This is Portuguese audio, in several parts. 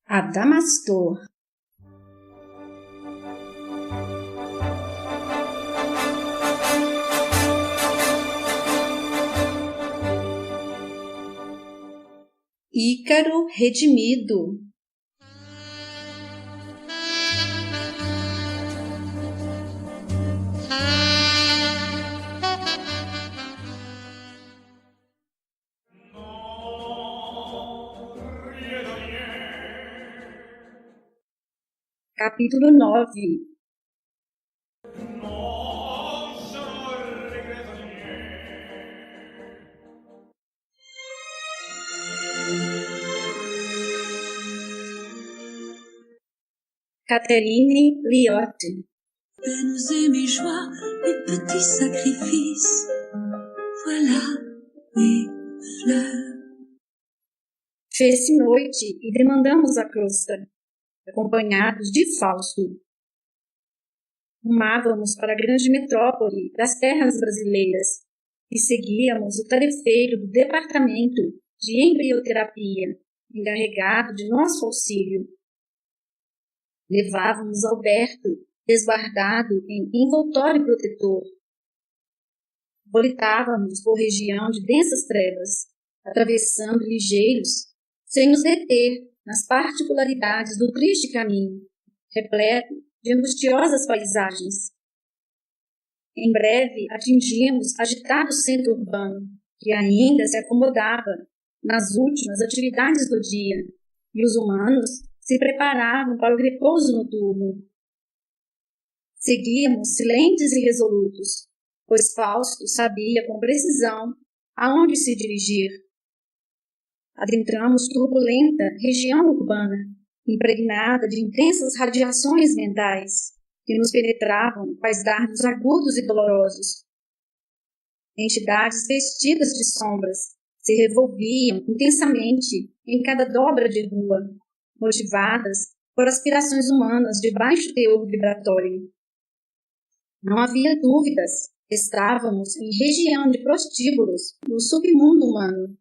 Adamastor. Ícaro redimido. Capítulo 9. Catherine Lyotte. Peines et mes joies, mes petits sacrifices, voilà mes fleurs. Fez-se noite e demandamos a crosta, acompanhados de Fausto. Rumávamos para a grande metrópole das terras brasileiras e seguíamos o tarefeiro do departamento de embrioterapia, encarregado de nosso auxílio. Levávamos Alberto, resguardado em envoltório protetor. Volitávamos por região de densas trevas, atravessando ligeiros, sem nos deter nas particularidades do triste caminho, repleto de angustiosas paisagens. Em breve atingimos agitado centro urbano, que ainda se acomodava nas últimas atividades do dia, e os humanos se preparavam para o repouso noturno. Seguíamos silentes e resolutos, pois Fausto sabia com precisão aonde se dirigir. Adentramos turbulenta região urbana, impregnada de intensas radiações mentais, que nos penetravam quais dardos agudos e dolorosos. Entidades vestidas de sombras se revolviam intensamente em cada dobra de rua, motivadas por aspirações humanas de baixo teor vibratório. Não havia dúvidas, estávamos em região de prostíbulos no submundo humano.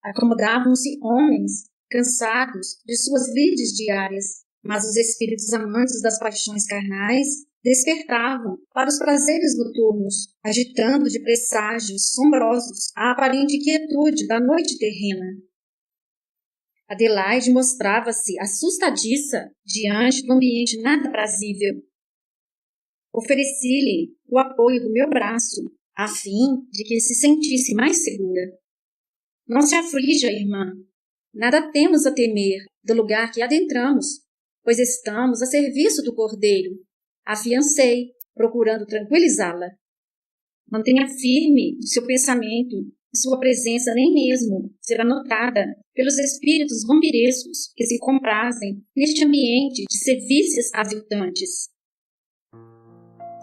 Acomodavam-se homens, cansados de suas lides diárias, mas os espíritos amantes das paixões carnais despertavam para os prazeres noturnos, agitando de presságios sombrosos a aparente quietude da noite terrena. Adelaide mostrava-se assustadiça diante do ambiente nada prazível. Ofereci-lhe o apoio do meu braço, a fim de que se sentisse mais segura. Não se aflija, irmã. Nada temos a temer do lugar que adentramos, pois estamos a serviço do Cordeiro. Afiancei, procurando tranquilizá-la. Mantenha firme o seu pensamento, e sua presença nem mesmo será notada pelos espíritos vampirescos que se comprazem neste ambiente de serviços aviltantes.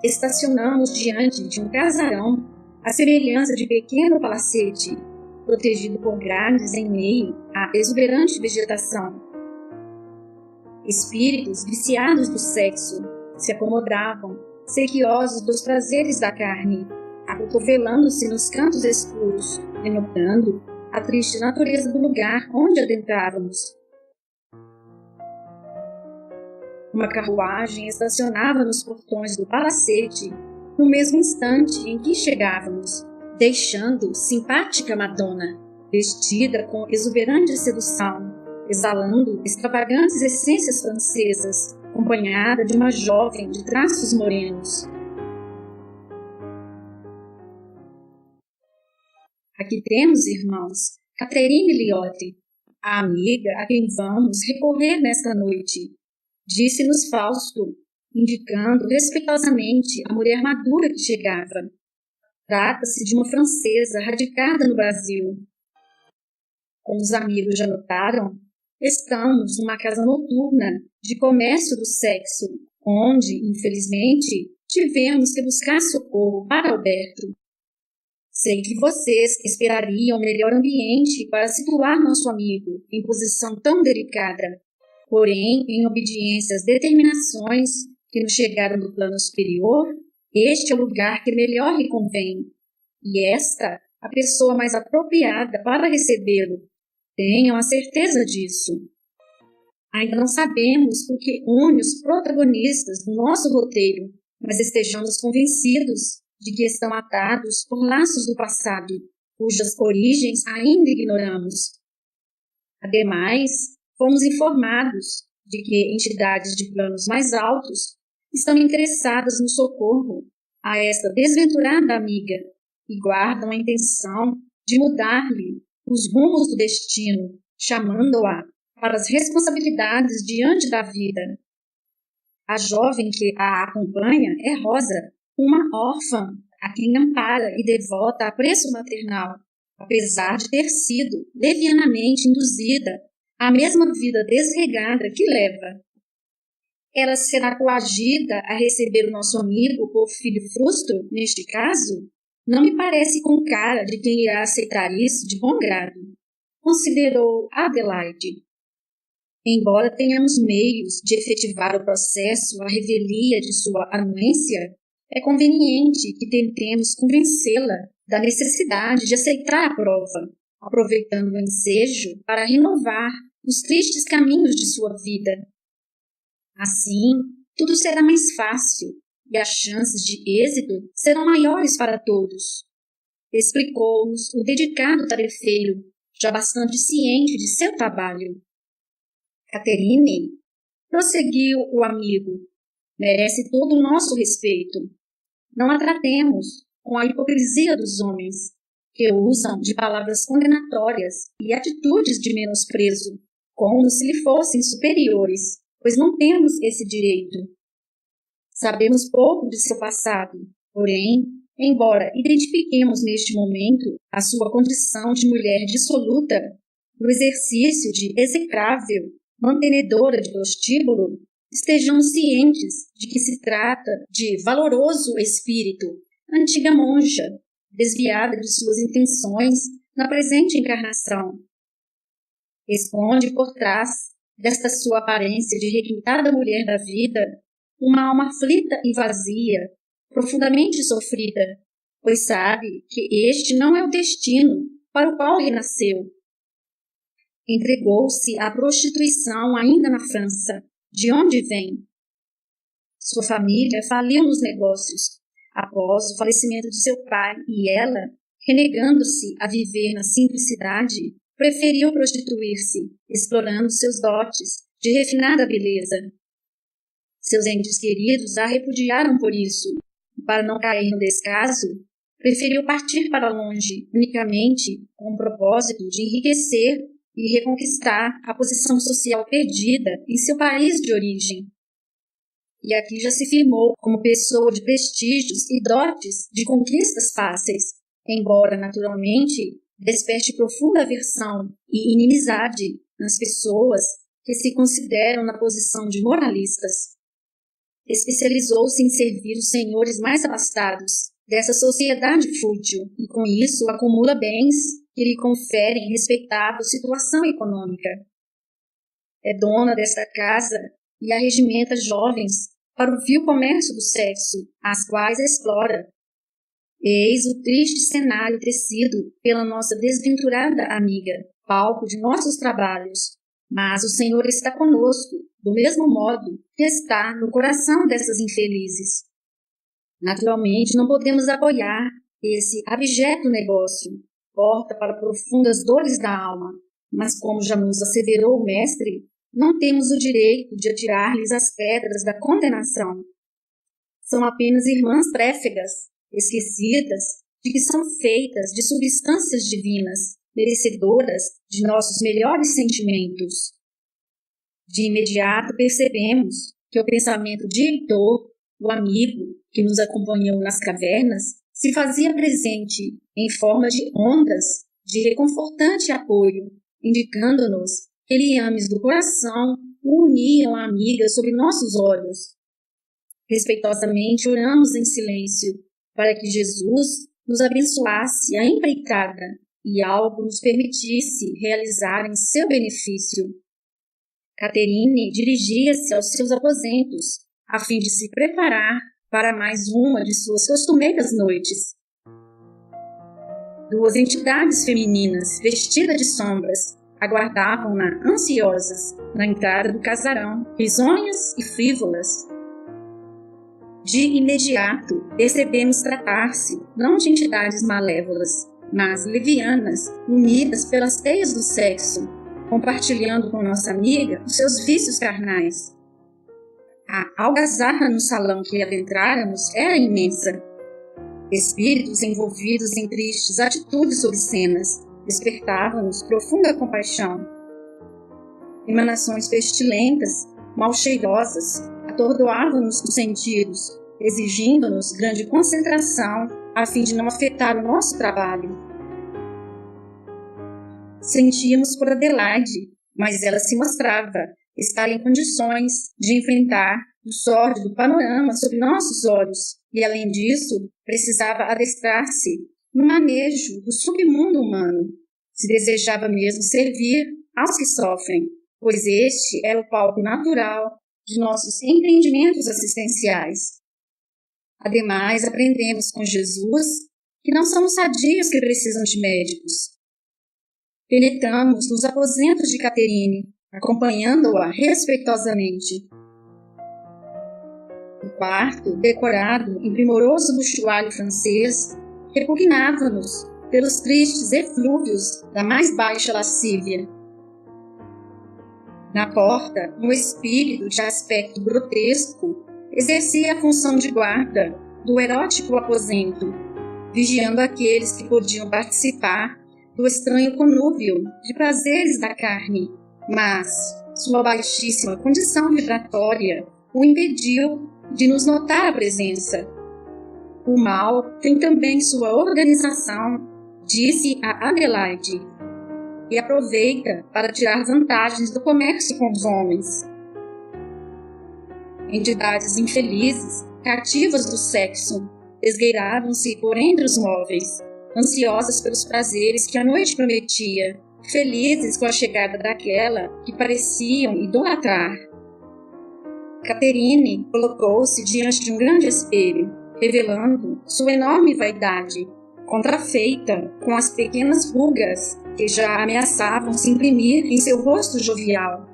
Estacionamos diante de um casarão, à semelhança de pequeno palacete, protegido por grades em meio à exuberante vegetação. Espíritos viciados do sexo se acomodavam, sequiosos dos prazeres da carne, acotovelando-se nos cantos escuros, denotando a triste natureza do lugar onde adentrávamos. Uma carruagem estacionava nos portões do palacete no mesmo instante em que chegávamos, deixando simpática Madonna, vestida com exuberante sedução, exalando extravagantes essências francesas, acompanhada de uma jovem de traços morenos. Aqui temos, irmãos, Catherine Lyotte, a amiga a quem vamos recorrer nesta noite, disse-nos Fausto, indicando respeitosamente a mulher madura que chegava. Trata-se de uma francesa radicada no Brasil. Como os amigos já notaram, estamos numa casa noturna de comércio do sexo, onde, infelizmente, tivemos que buscar socorro para Alberto. Sei que vocês esperariam um melhor ambiente para situar nosso amigo em posição tão delicada, porém, em obediência às determinações que nos chegaram do plano superior, este é o lugar que melhor lhe convém, e esta a pessoa mais apropriada para recebê-lo. Tenham a certeza disso. Ainda não sabemos o que une os protagonistas do nosso roteiro, mas estejamos convencidos de que estão atados por laços do passado, cujas origens ainda ignoramos. Ademais, fomos informados de que entidades de planos mais altos estão interessadas no socorro a esta desventurada amiga e guardam a intenção de mudar-lhe os rumos do destino, chamando-a para as responsabilidades diante da vida. A jovem que a acompanha é Rosa, uma órfã a quem ampara e devota a preço maternal, apesar de ter sido levianamente induzida à mesma vida desregada que leva. Ela será coagida a receber o nosso amigo por filho frustro, neste caso? Não me parece com cara de quem irá aceitar isso de bom grado, considerou Adelaide. Embora tenhamos meios de efetivar o processo à revelia de sua anuência, é conveniente que tentemos convencê-la da necessidade de aceitar a prova, aproveitando o ensejo para renovar os tristes caminhos de sua vida. Assim, tudo será mais fácil e as chances de êxito serão maiores para todos, explicou-nos o dedicado tarefeiro, já bastante ciente de seu trabalho. Catherine, prosseguiu o amigo, merece todo o nosso respeito. Não a tratemos com a hipocrisia dos homens, que usam de palavras condenatórias e atitudes de menosprezo, como se lhe fossem superiores, pois não temos esse direito. Sabemos pouco de seu passado, porém, embora identifiquemos neste momento a sua condição de mulher dissoluta, no exercício de execrável mantenedora de prostíbulo, estejamos cientes de que se trata de valoroso espírito, antiga monja, desviada de suas intenções na presente encarnação. Esconde por trás desta sua aparência de requintada mulher da vida uma alma aflita e vazia, profundamente sofrida, pois sabe que este não é o destino para o qual ele nasceu. Entregou-se à prostituição ainda na França, de onde vem. Sua família faliu nos negócios, após o falecimento de seu pai, e ela, renegando-se a viver na simplicidade, preferiu prostituir-se, explorando seus dotes de refinada beleza. Seus entes queridos a repudiaram por isso, e para não cair no descaso, preferiu partir para longe, unicamente com o propósito de enriquecer e reconquistar a posição social perdida em seu país de origem. E aqui já se firmou como pessoa de prestígios e dotes de conquistas fáceis, embora, naturalmente, desperte profunda aversão e inimizade nas pessoas que se consideram na posição de moralistas. Especializou-se em servir os senhores mais abastados dessa sociedade fútil e, com isso, acumula bens que lhe conferem respeitável situação econômica. É dona desta casa e arregimenta jovens para o vil comércio do sexo, as quais explora. Eis o triste cenário tecido pela nossa desventurada amiga, palco de nossos trabalhos. Mas o Senhor está conosco, do mesmo modo que está no coração dessas infelizes. Naturalmente, não podemos apoiar esse abjeto negócio, porta para profundas dores da alma, mas como já nos asseverou o mestre, não temos o direito de atirar-lhes as pedras da condenação. São apenas irmãs tréfegas, esquecidas de que são feitas de substâncias divinas, merecedoras de nossos melhores sentimentos. De imediato percebemos que o pensamento de Heitor, o amigo que nos acompanhou nas cavernas, se fazia presente em forma de ondas de reconfortante apoio, indicando-nos que liames do coração o uniam à amiga sob nossos olhos. Respeitosamente oramos em silêncio para que Jesus nos abençoasse a empreitada e algo nos permitisse realizar em seu benefício. Catherine dirigia-se aos seus aposentos, a fim de se preparar para mais uma de suas costumeiras noites. Duas entidades femininas, vestidas de sombras, aguardavam-na ansiosas na entrada do casarão, risonhas e frívolas. De imediato, percebemos tratar-se não de entidades malévolas, mas levianas, unidas pelas teias do sexo, compartilhando com nossa amiga os seus vícios carnais. A algazarra no salão que adentráramos era imensa. Espíritos envolvidos em tristes atitudes obscenas despertavam-nos profunda compaixão. Emanações pestilentas, mal cheirosas, atordoavam-nos os sentidos, exigindo-nos grande concentração a fim de não afetar o nosso trabalho. Sentíamos por Adelaide, mas ela se mostrava estar em condições de enfrentar o sórdido panorama sob nossos olhos e, além disso, precisava adestrar-se no manejo do submundo humano, se desejava mesmo servir aos que sofrem, pois este era o palco natural de nossos empreendimentos assistenciais. Ademais, aprendemos com Jesus que não são os sadios que precisam de médicos. Penetramos nos aposentos de Caterine, acompanhando-a respeitosamente. O quarto, decorado em primoroso buxoalho francês, repugnava-nos pelos tristes eflúvios da mais baixa lascívia. Na porta, um espírito de aspecto grotesco exercia a função de guarda do erótico aposento, vigiando aqueles que podiam participar do estranho conúbio de prazeres da carne, mas sua baixíssima condição vibratória o impediu de nos notar a presença. O mal tem também sua organização, disse a Adelaide, e aproveita para tirar vantagens do comércio com os homens. Entidades infelizes, cativas do sexo, esgueiravam-se por entre os móveis, ansiosas pelos prazeres que a noite prometia, felizes com a chegada daquela que pareciam idolatrar. Caterine colocou-se diante de um grande espelho, revelando sua enorme vaidade, contrafeita com as pequenas rugas que já ameaçavam se imprimir em seu rosto jovial.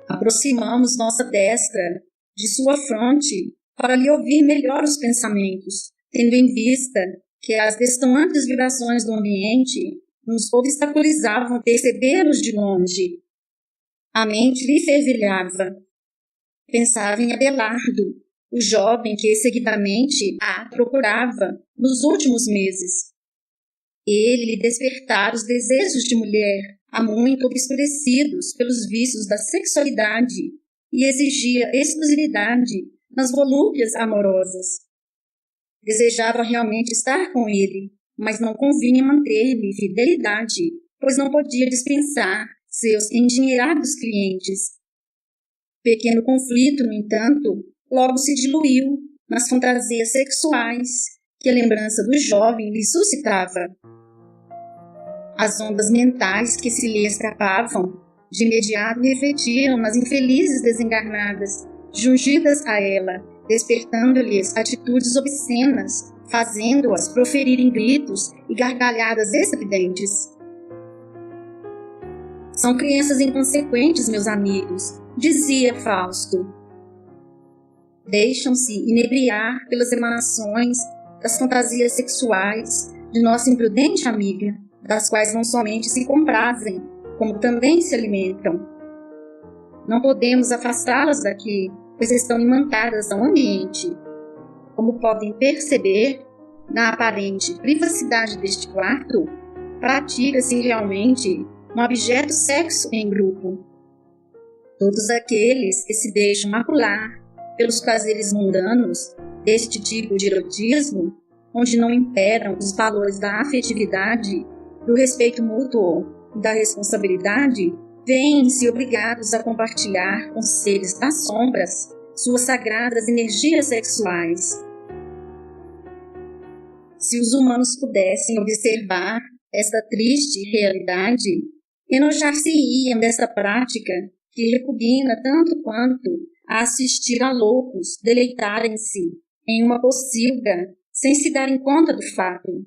Aproximamos nossa destra de sua fronte para lhe ouvir melhor os pensamentos, tendo em vista que as destoantes vibrações do ambiente nos obstaculizavam percebê-los de longe. A mente lhe fervilhava. Pensava em Abelardo, o jovem que seguidamente a procurava nos últimos meses. Ele lhe despertara os desejos de mulher, há muito obscurecidos pelos vícios da sexualidade, e exigia exclusividade nas volúpias amorosas. Desejava realmente estar com ele, mas não convinha manter-lhe fidelidade, pois não podia dispensar seus endinheirados clientes. Pequeno conflito, no entanto, logo se diluiu nas fantasias sexuais que a lembrança do jovem lhe suscitava. As ondas mentais que se lhe escapavam, de imediato refletiram nas infelizes desencarnadas, jungidas a ela, despertando-lhes atitudes obscenas, fazendo-as proferirem gritos e gargalhadas estridentes. São crianças inconsequentes, meus amigos, dizia Fausto. Deixam-se inebriar pelas emanações das fantasias sexuais de nossa imprudente amiga, das quais não somente se comprazem, como também se alimentam. Não podemos afastá-las daqui, pois estão imantadas ao ambiente. Como podem perceber, na aparente privacidade deste quarto, pratica-se realmente um abjeto sexo em grupo. Todos aqueles que se deixam macular pelos prazeres mundanos deste tipo de erotismo, onde não imperam os valores da afetividade, do respeito mútuo e da responsabilidade, veem-se obrigados a compartilhar com seres das sombras suas sagradas energias sexuais. Se os humanos pudessem observar esta triste realidade, enojar-se-iam desta prática que repugna tanto quanto a assistir a loucos deleitarem-se em uma pocilga sem se darem conta do fato.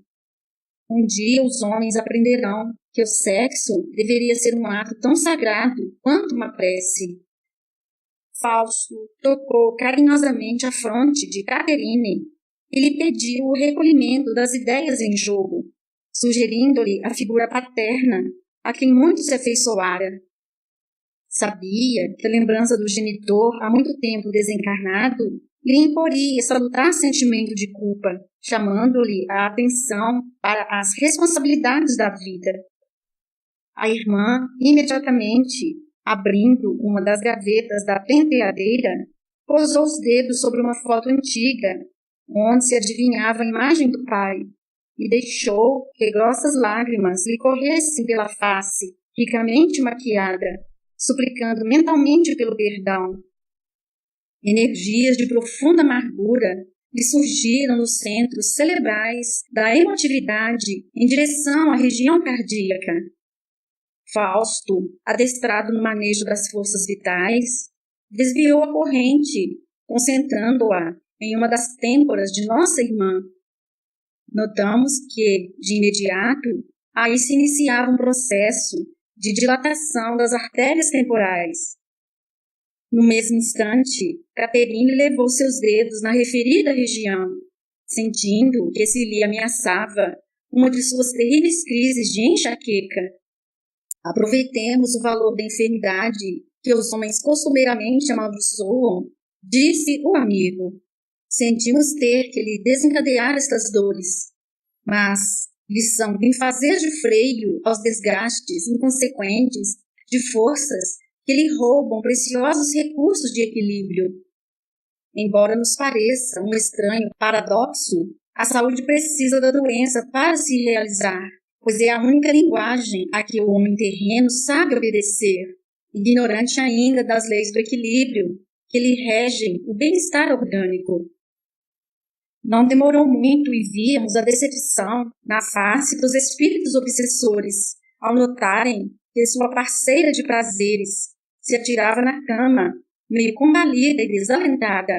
Um dia os homens aprenderão que o sexo deveria ser um ato tão sagrado quanto uma prece. Fausto tocou carinhosamente a fronte de Catherine e lhe pediu o recolhimento das ideias em jogo, sugerindo-lhe a figura paterna a quem muito se afeiçoara. Sabia que a lembrança do genitor há muito tempo desencarnado lhe imporia salutar sentimento de culpa, chamando-lhe a atenção para as responsabilidades da vida. A irmã, imediatamente, abrindo uma das gavetas da penteadeira, pousou os dedos sobre uma foto antiga, onde se adivinhava a imagem do pai, e deixou que grossas lágrimas lhe corressem pela face, ricamente maquiada, suplicando mentalmente pelo perdão. Energias de profunda amargura lhe surgiram nos centros cerebrais da emotividade em direção à região cardíaca. Fausto, adestrado no manejo das forças vitais, desviou a corrente, concentrando-a em uma das têmporas de nossa irmã. Notamos que, de imediato, aí se iniciava um processo de dilatação das artérias temporais. No mesmo instante, Catherine levou seus dedos na referida região, sentindo que se lhe ameaçava uma de suas terríveis crises de enxaqueca. Aproveitemos o valor da enfermidade que os homens costumeiramente amaldiçoam, disse o amigo. Sentimos ter que lhe desencadear estas dores, mas lição em fazer de freio aos desgastes inconsequentes de forças que lhe roubam preciosos recursos de equilíbrio. Embora nos pareça um estranho paradoxo, a saúde precisa da doença para se realizar, pois é a única linguagem a que o homem terreno sabe obedecer, ignorante ainda das leis do equilíbrio que lhe regem o bem-estar orgânico. Não demorou muito e víamos a decepção na face dos espíritos obsessores, ao notarem que sua parceira de prazeres se atirava na cama, meio combalida e desalentada.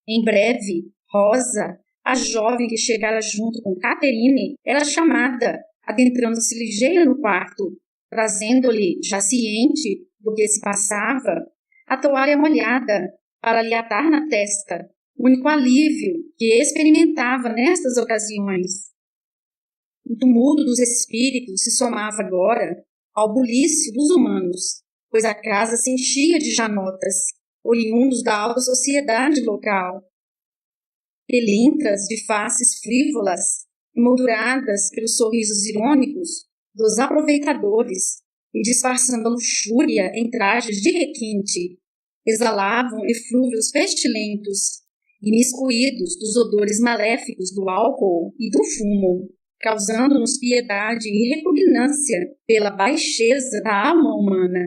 Em breve, Rosa, a jovem que chegara junto com Catherine, era chamada, adentrando-se ligeira no quarto, trazendo-lhe, já ciente do que se passava, a toalha molhada para lhe atar na testa, o único alívio que experimentava nestas ocasiões. O tumulto dos espíritos se somava agora ao bulício dos humanos, pois a casa se enchia de janotas, oriundos da alta sociedade local. Pelintras de faces frívolas, emolduradas pelos sorrisos irônicos dos aproveitadores e disfarçando a luxúria em trajes de requinte, exalavam eflúvios pestilentos, imiscuídos dos odores maléficos do álcool e do fumo, causando-nos piedade e repugnância pela baixeza da alma humana.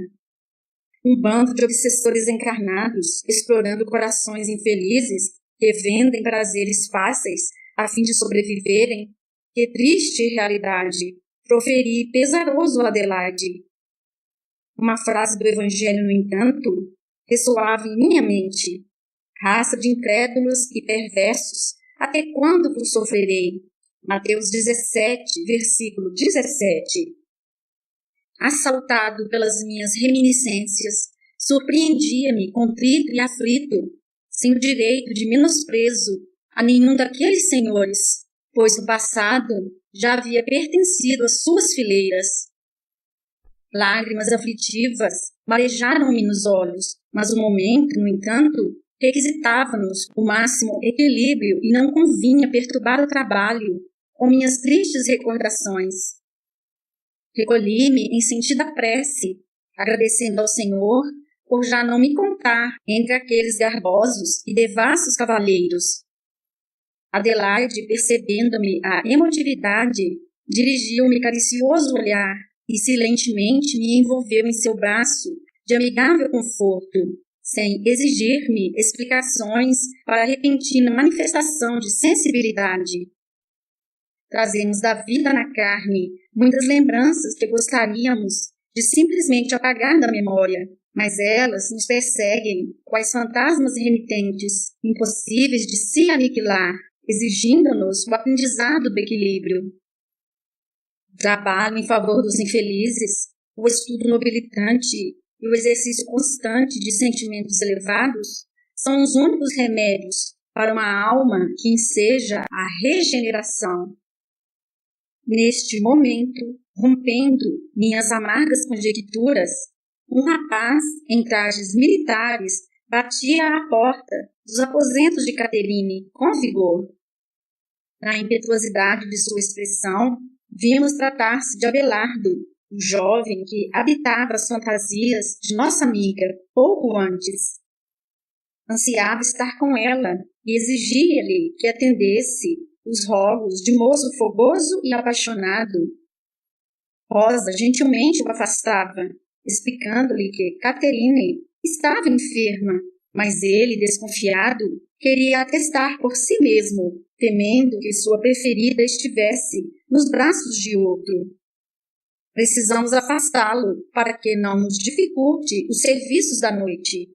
Um bando de obsessores encarnados, explorando corações infelizes, que vendem prazeres fáceis a fim de sobreviverem, que triste realidade, proferi pesaroso Adelaide. Uma frase do Evangelho, no entanto, ressoava em minha mente. Raça de incrédulos e perversos, até quando vos sofrerei? Mateus 17, versículo 17. Assaltado pelas minhas reminiscências, surpreendia-me contrito e aflito, sem o direito de menosprezo a nenhum daqueles senhores, pois no passado já havia pertencido às suas fileiras. Lágrimas aflitivas marejaram-me nos olhos, mas o momento, no entanto, requisitava-nos o máximo equilíbrio e não convinha perturbar o trabalho com minhas tristes recordações. Recolhi-me em sentida prece, agradecendo ao Senhor por já não me contar entre aqueles garbosos e devassos cavalheiros. Adelaide, percebendo-me a emotividade, dirigiu-me caricioso olhar e silentemente me envolveu em seu braço de amigável conforto, sem exigir-me explicações para a repentina manifestação de sensibilidade. Trazemos da vida na carne muitas lembranças que gostaríamos de simplesmente apagar da memória, mas elas nos perseguem quais fantasmas remitentes, impossíveis de se aniquilar, exigindo-nos o aprendizado do equilíbrio. O trabalho em favor dos infelizes, o estudo nobilitante e o exercício constante de sentimentos elevados são os únicos remédios para uma alma que enseja a regeneração. Neste momento, rompendo minhas amargas conjecturas, um rapaz em trajes militares batia à porta dos aposentos de Caterine com vigor. Na impetuosidade de sua expressão, vimos tratar-se de Abelardo, o jovem que habitava as fantasias de nossa amiga pouco antes. Ansiava estar com ela e exigia-lhe que atendesse os rogos de moço fogoso e apaixonado. Rosa gentilmente o afastava, explicando-lhe que Caterine estava enferma, mas ele, desconfiado, queria atestar por si mesmo, temendo que sua preferida estivesse nos braços de outro. Precisamos afastá-lo para que não nos dificulte os serviços da noite.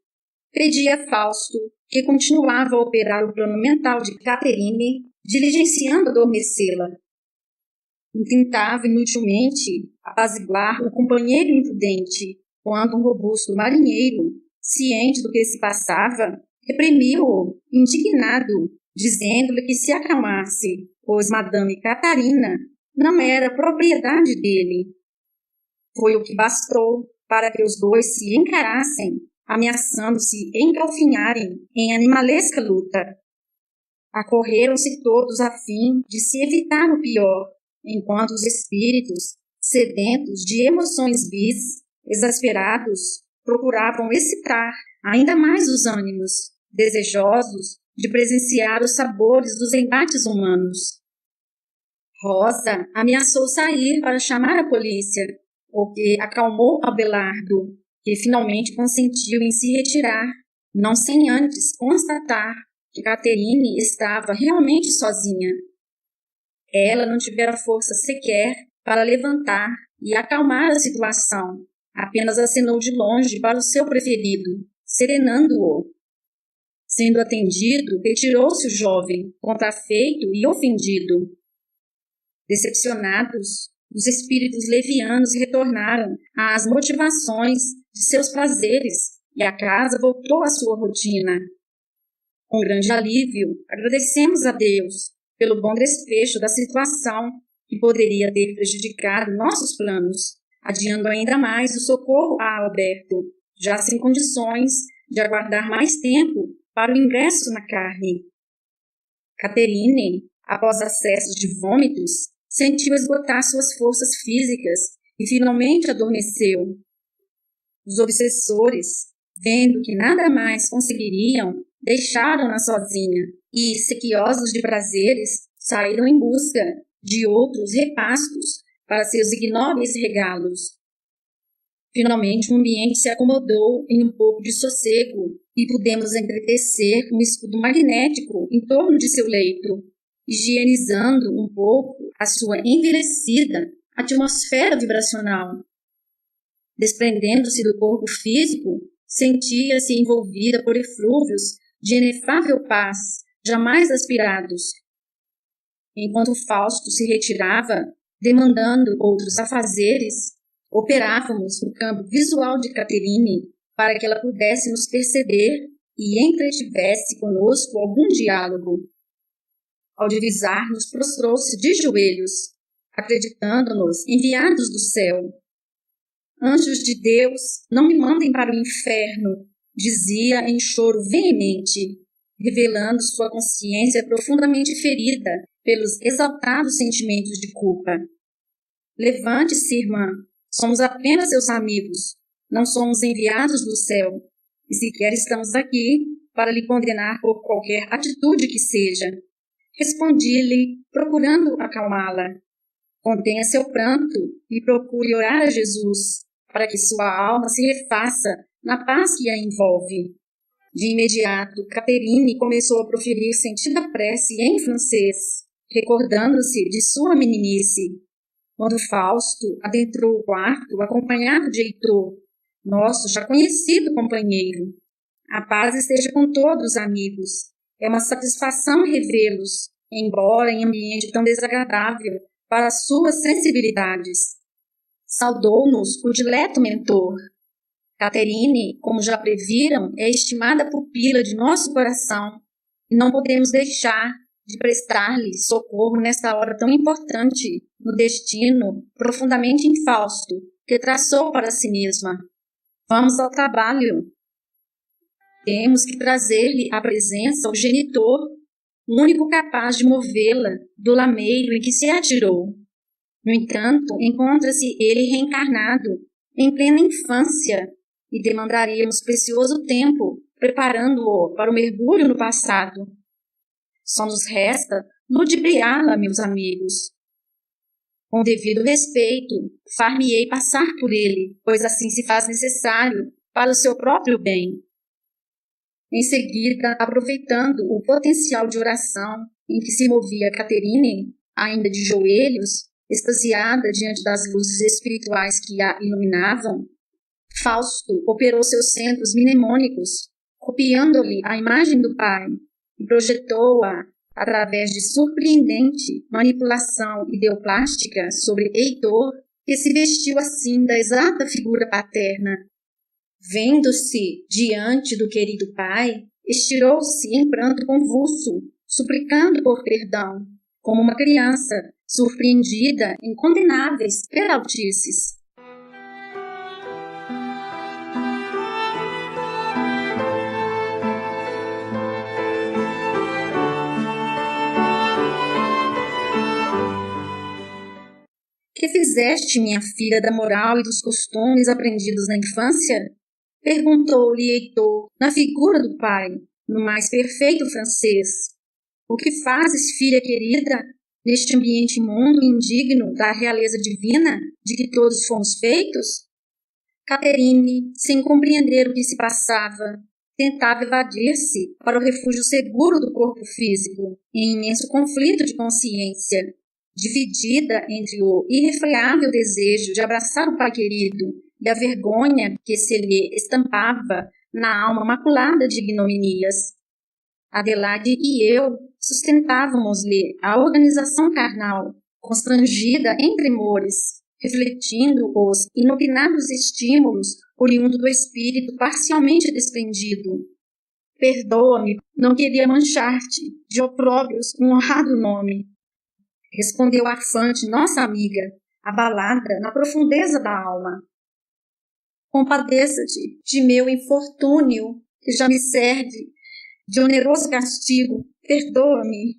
Pedia Fausto, que continuava a operar o plano mental de Caterine, diligenciando adormecê-la. Tentava inutilmente apaziguar o companheiro imprudente, quando um robusto marinheiro, ciente do que se passava, reprimiu-o, indignado, dizendo-lhe que se acalmasse, pois Madame Catarina não era propriedade dele. Foi o que bastou para que os dois se encarassem, ameaçando-se engalfinharem em animalesca luta. Acorreram-se todos a fim de se evitar o pior, enquanto os espíritos, sedentos de emoções vis, exasperados, procuravam excitar ainda mais os ânimos, desejosos de presenciar os sabores dos embates humanos. Rosa ameaçou sair para chamar a polícia, o que acalmou Abelardo, que finalmente consentiu em se retirar, não sem antes constatar que Caterine estava realmente sozinha. Ela não tivera força sequer para levantar e acalmar a situação, apenas acenou de longe para o seu preferido, serenando-o. Sendo atendido, retirou-se o jovem, contrafeito e ofendido. Decepcionados, os espíritos levianos retornaram às motivações de seus prazeres e a casa voltou à sua rotina. Com grande alívio, agradecemos a Deus pelo bom desfecho da situação que poderia ter prejudicado nossos planos, adiando ainda mais o socorro a Alberto, já sem condições de aguardar mais tempo para o ingresso na carne. Caterine, após acessos de vômitos, sentiu esgotar suas forças físicas e finalmente adormeceu. Os obsessores, vendo que nada mais conseguiriam, deixaram-na sozinha e, sequiosos de prazeres, saíram em busca de outros repastos para seus ignóbeis regalos. Finalmente o ambiente se acomodou em um pouco de sossego e pudemos entretecer um escudo magnético em torno de seu leito, higienizando um pouco a sua envelhecida atmosfera vibracional. Desprendendo-se do corpo físico, sentia-se envolvida por eflúvios de inefável paz, jamais aspirados. Enquanto Fausto se retirava, demandando outros afazeres, operávamos no campo visual de Caterine para que ela pudesse nos perceber e entretivesse conosco algum diálogo. Ao divisar-nos, prostrou-se de joelhos, acreditando-nos enviados do céu. Anjos de Deus, não me mandem para o inferno, dizia em choro veemente, revelando sua consciência profundamente ferida pelos exaltados sentimentos de culpa. Levante-se, irmã, somos apenas seus amigos, não somos enviados do céu, e sequer estamos aqui para lhe condenar por qualquer atitude que seja. Respondi-lhe, procurando acalmá-la. Contenha seu pranto e procure orar a Jesus, para que sua alma se refaça na paz que a envolve. De imediato, Caterine começou a proferir sentida prece em francês, recordando-se de sua meninice. Quando Fausto adentrou o quarto, acompanhado de Heitor, nosso já conhecido companheiro. A paz esteja com todos, amigos. É uma satisfação revê-los. embora em ambiente tão desagradável para as suas sensibilidades. Saudou-nos o dileto mentor. Catherine, como já previram, é estimada pupila de nosso coração e não podemos deixar de prestar-lhe socorro nesta hora tão importante no destino profundamente infausto que traçou para si mesma. Vamos ao trabalho. Temos que trazer-lhe à presença o genitor, o único capaz de movê-la do lameiro em que se atirou. No entanto, encontra-se ele reencarnado, em plena infância, e demandaríamos precioso tempo preparando-o para o mergulho no passado. Só nos resta ludibriá-la, meus amigos. Com devido respeito, far-me-ei passar por ele, pois assim se faz necessário para o seu próprio bem. Em seguida, aproveitando o potencial de oração em que se movia Catherine, ainda de joelhos, extasiada diante das luzes espirituais que a iluminavam, Fausto operou seus centros mnemônicos, copiando-lhe a imagem do pai, e projetou-a através de surpreendente manipulação ideoplástica sobre Heitor, que se vestiu assim da exata figura paterna. Vendo-se diante do querido pai, estirou-se em pranto convulso, suplicando por perdão, como uma criança surpreendida em condenáveis peraltices. Que fizeste, minha filha, da moral e dos costumes aprendidos na infância? Perguntou-lhe Heitor, na figura do pai, no mais perfeito francês. O que fazes, filha querida, neste ambiente imundo e indigno da realeza divina de que todos fomos feitos? Catherine, sem compreender o que se passava, tentava evadir-se para o refúgio seguro do corpo físico, em imenso conflito de consciência, dividida entre o irrefreável desejo de abraçar o pai querido e a vergonha que se lhe estampava na alma maculada de ignominias. Adelaide e eu sustentávamos-lhe a organização carnal, constrangida em tremores, refletindo os inopinados estímulos oriundos do espírito parcialmente desprendido. Perdoa-me, não queria manchar-te de opróbrios um honrado nome. Respondeu afante nossa amiga, abalada na profundeza da alma. Compadeça-te de meu infortúnio, que já me serve de oneroso castigo. Perdoa-me.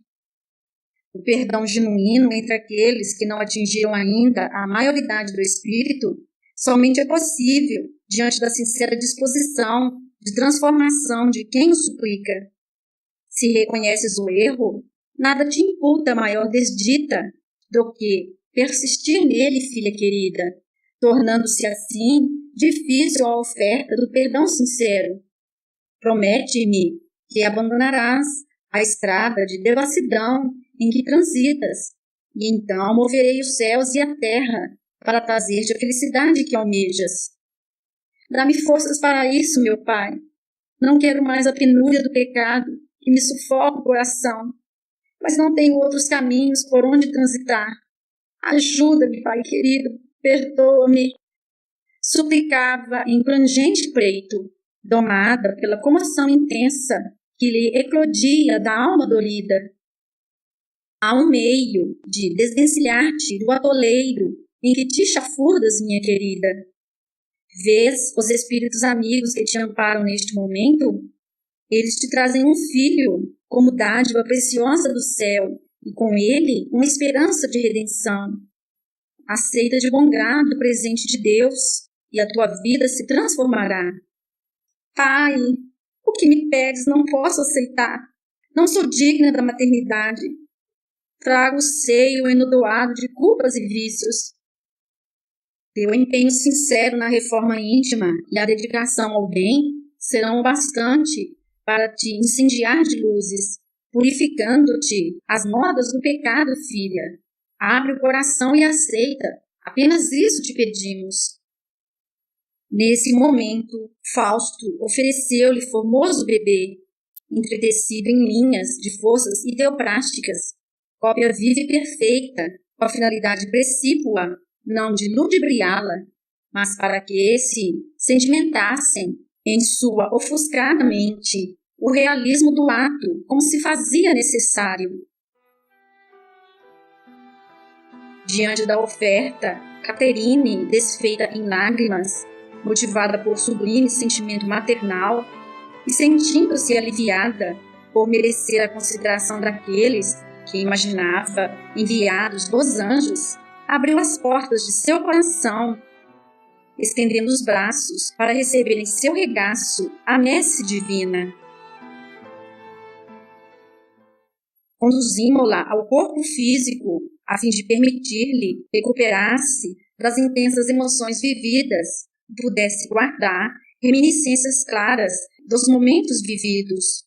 O perdão genuíno entre aqueles que não atingiram ainda a maioridade do espírito somente é possível diante da sincera disposição de transformação de quem o suplica. Se reconheces o erro, nada te imputa maior desdita do que persistir nele, filha querida, tornando-se assim difícil a oferta do perdão sincero. Promete-me que abandonarás a estrada de devassidão em que transitas, e então moverei os céus e a terra para trazer-te a felicidade que almejas. Dá-me forças para isso, meu Pai. Não quero mais a penúria do pecado que me sufoca o coração, mas não tenho outros caminhos por onde transitar. Ajuda-me, Pai querido, perdoa-me. Suplicava em plangente preito, domada pela comoção intensa que lhe eclodia da alma dolida. Há um meio de desvencilhar-te do atoleiro em que te chafurdas, minha querida. Vês os espíritos amigos que te amparam neste momento? Eles te trazem um filho como dádiva preciosa do céu e com ele uma esperança de redenção. Aceita de bom grado o presente de Deus e a tua vida se transformará. Pai, o que me pedes não posso aceitar. Não sou digna da maternidade. Trago o seio enodoado de culpas e vícios. Teu empenho sincero na reforma íntima e a dedicação ao bem serão o bastante para te incendiar de luzes, purificando-te as modas do pecado, filha. Abre o coração e aceita. Apenas isso te pedimos. Nesse momento, Fausto ofereceu-lhe formoso bebê, entretecido em linhas de forças ideoplásticas cópia viva e perfeita, com a finalidade precípua, não de ludibriá-la, mas para que se sedimentassem em sua ofuscada mente o realismo do ato, como se fazia necessário. Diante da oferta, Catherine, desfeita em lágrimas, motivada por sublime sentimento maternal e sentindo-se aliviada por merecer a consideração daqueles que imaginava enviados dos anjos, abriu as portas de seu coração, estendendo os braços para receber em seu regaço a messe divina. Conduzimos-la ao corpo físico, a fim de permitir-lhe recuperar-se das intensas emoções vividas e pudesse guardar reminiscências claras dos momentos vividos.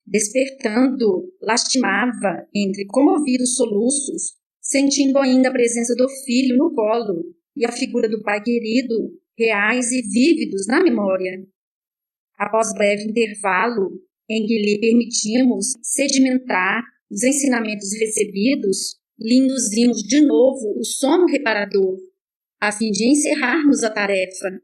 Despertando, lastimava, entre comovidos soluços, sentindo ainda a presença do filho no colo e a figura do pai querido, reais e vívidos na memória. Após breve intervalo, em que lhe permitimos sedimentar os ensinamentos recebidos, lhe induzimos de novo o sono reparador, a fim de encerrarmos a tarefa.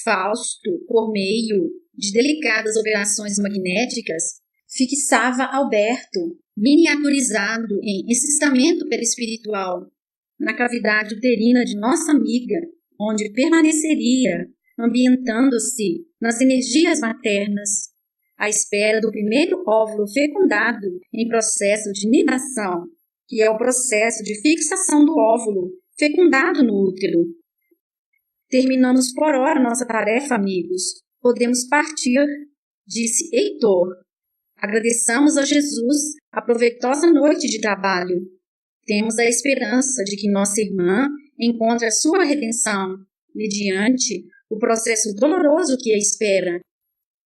Fausto, por meio de delicadas operações magnéticas, fixava Alberto, miniaturizado em encistamento perispiritual, na cavidade uterina de nossa amiga, onde permaneceria, ambientando-se nas energias maternas, à espera do primeiro óvulo fecundado em processo de nidação, que é o processo de fixação do óvulo fecundado no útero. Terminamos por hora nossa tarefa, amigos. Podemos partir, disse Heitor. Agradeçamos a Jesus a proveitosa noite de trabalho. Temos a esperança de que nossa irmã encontre a sua redenção, mediante o processo doloroso que a espera.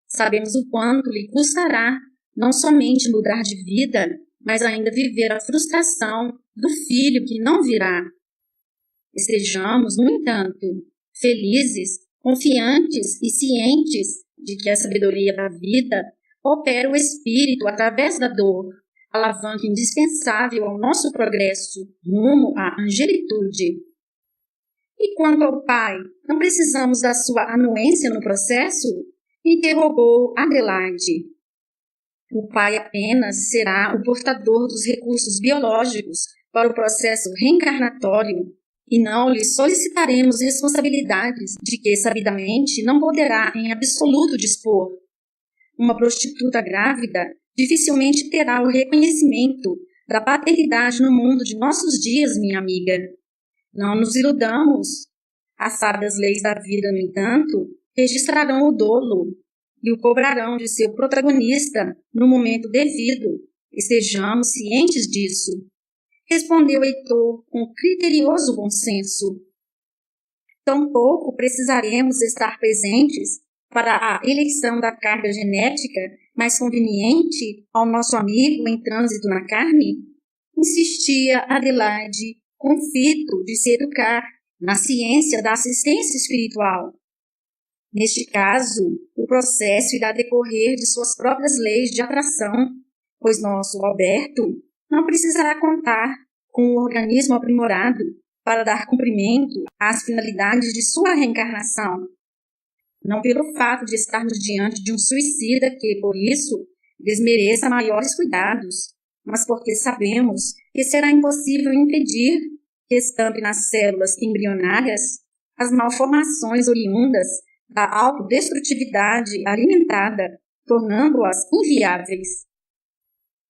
Sabemos o quanto lhe custará não somente mudar de vida, mas ainda viver a frustração do filho que não virá. Estejamos, no entanto, felizes, confiantes e cientes de que a sabedoria da vida opera o espírito através da dor, alavanca indispensável ao nosso progresso rumo à angelitude. E quanto ao pai, não precisamos da sua anuência no processo? Interrogou Adelaide. O pai apenas será o portador dos recursos biológicos para o processo reencarnatório e não lhe solicitaremos responsabilidades de que sabidamente não poderá em absoluto dispor. Uma prostituta grávida dificilmente terá o reconhecimento da paternidade no mundo de nossos dias, minha amiga. Não nos iludamos. As sábias leis da vida, no entanto, registrarão o dolo e o cobrarão de seu protagonista no momento devido. Estejamos cientes disso. Respondeu Heitor com criterioso bom senso. Tampouco precisaremos estar presentes para a eleição da carga genética mais conveniente ao nosso amigo em trânsito na carne? Insistia Adelaide, com fito de se educar na ciência da assistência espiritual. Neste caso, o processo irá decorrer de suas próprias leis de atração, pois nosso Alberto não precisará contar com um organismo aprimorado para dar cumprimento às finalidades de sua reencarnação. Não pelo fato de estarmos diante de um suicida que, por isso, desmereça maiores cuidados, mas porque sabemos que será impossível impedir que estampe nas células embrionárias as malformações oriundas da autodestrutividade alimentada, tornando-as inviáveis.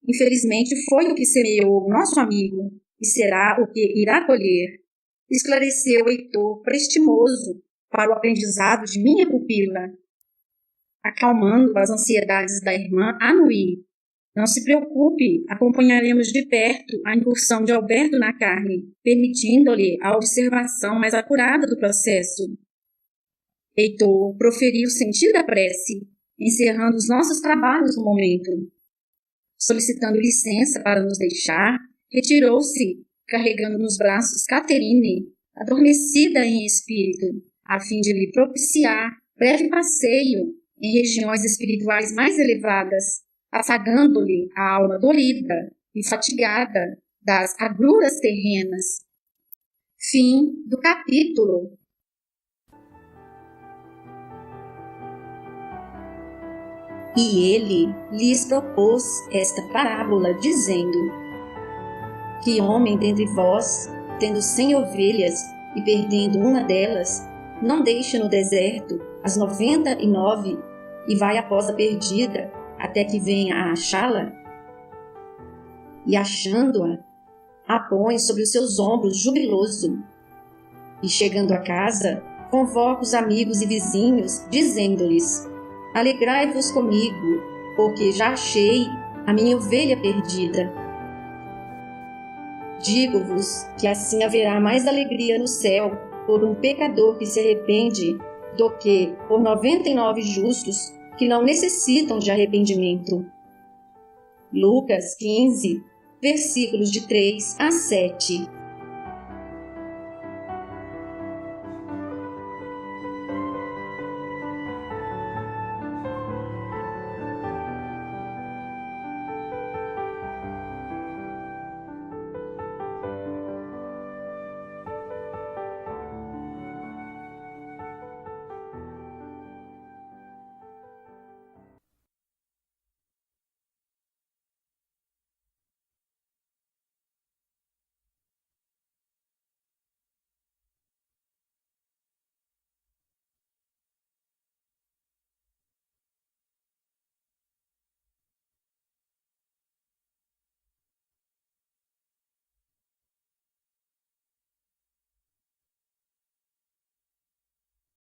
Infelizmente foi o que semeou o nosso amigo, e será o que irá colher, esclareceu Heitor prestimoso para o aprendizado de minha pupila. Acalmando as ansiedades da irmã Anui. Não se preocupe, acompanharemos de perto a incursão de Alberto na carne, permitindo-lhe a observação mais acurada do processo. Heitor proferiu o sentido da prece, encerrando os nossos trabalhos no momento. Solicitando licença para nos deixar, retirou-se, carregando nos braços Catherine, adormecida em espírito, a fim de lhe propiciar breve passeio em regiões espirituais mais elevadas, afagando-lhe a alma dolida e fatigada das agruras terrenas. Fim do capítulo. E ele lhes propôs esta parábola, dizendo: Que homem dentre vós, tendo 100 ovelhas e perdendo uma delas, não deixe no deserto as 99 e vai após a perdida, até que venha a achá-la? E achando-a, a põe sobre os seus ombros jubiloso. E chegando a casa, convoca os amigos e vizinhos, dizendo-lhes: Alegrai-vos comigo, porque já achei a minha ovelha perdida. Digo-vos que assim haverá mais alegria no céu por um pecador que se arrepende do que por 99 justos que não necessitam de arrependimento. Lucas 15, versículos de 3 a 7.